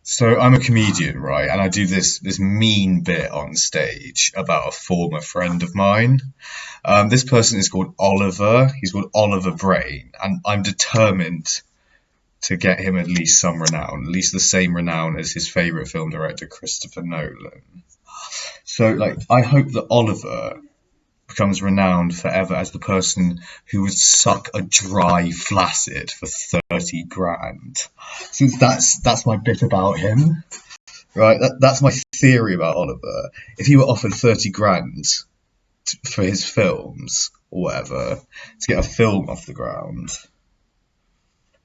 So I'm a comedian, right? And I do this mean bit on stage about a former friend of mine. This person is called Oliver. He's called Oliver Brain, and I'm determined to get him at least some renown, at least the same renown as his favorite film director, Christopher Nolan. So, like, I hope that Oliver becomes renowned forever as the person who would suck a dry Flaccid for 30 grand. Since that's my bit about him, right? That's my theory about Oliver. If he were offered 30 grand for his films or whatever to get a film off the ground,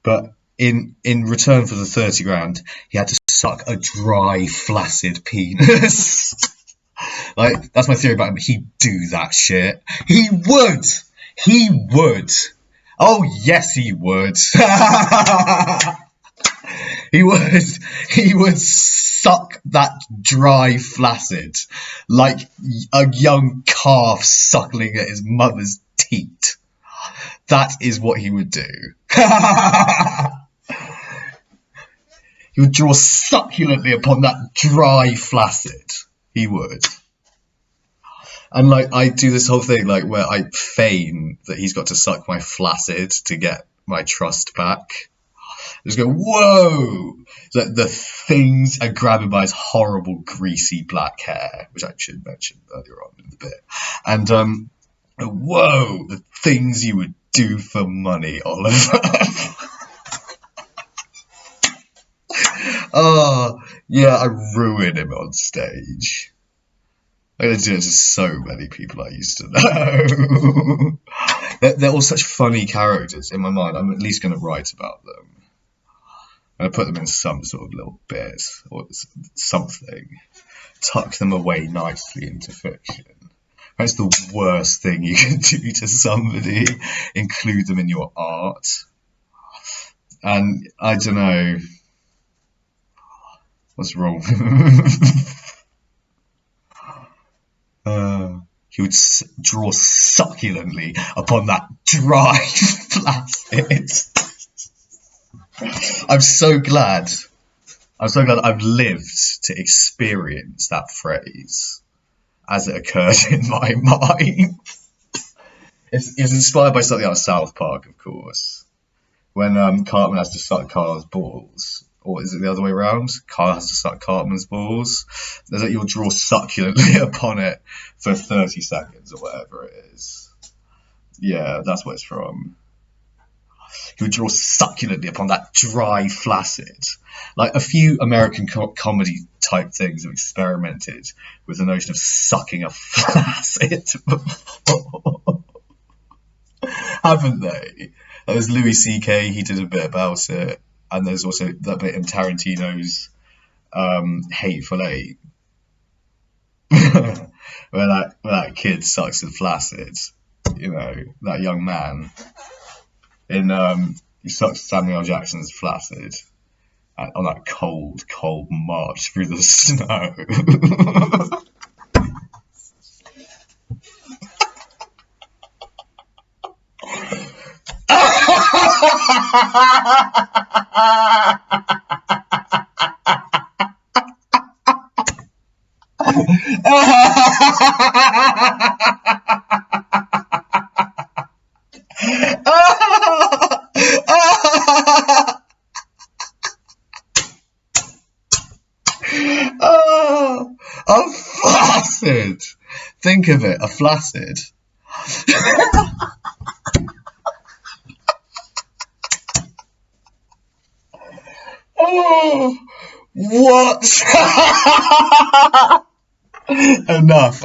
but in return for the 30 grand, he had to suck a dry, flaccid penis. Like, that's my theory about him. He'd do that shit. He would. He would. Oh, yes, he would. He would. He would suck that dry flaccid like a young calf suckling at his mother's teat. That is what he would do. He would draw succulently upon that dry flaccid. He would. And like I do this whole thing like where I feign that he's got to suck my flaccid to get my trust back. Just go, whoa! Like the things I grab him by his horrible greasy black hair, which I should mention earlier on in the bit. And whoa, the things you would do for money, Oliver. Oh, yeah, I ruin him on stage. I'm going to do it to so many people I used to know. They're all such funny characters in my mind. I'm at least going to write about them. I'm going to put them in some sort of little bit or something. Tuck them away nicely into fiction. That's the worst thing you can do to somebody. Include them in your art. And I don't know. What's wrong? He would draw succulently upon that dry flaccid. I'm so glad. I'm so glad I've lived to experience that phrase as it occurred in my mind. It's inspired by something out of South Park, of course, when Cartman has to suck Carl's balls. Or is it the other way around? Carl has to suck Cartman's balls. There's like you'll draw succulently upon it for 30 seconds or whatever it is. Yeah, that's what it's from. He would draw succulently upon that dry flaccid. Like a few American comedy type things have experimented with the notion of sucking a flaccid before. Haven't they? There's Louis C.K., he did a bit about it. And there's also that bit in Tarantino's Hateful Eight, where that kid sucks the flaccid, you know, that young man. He sucks Samuel L. Jackson's flaccid on that cold, cold march through the snow. A flaccid. Think of it, a flaccid. Oh, what? Enough.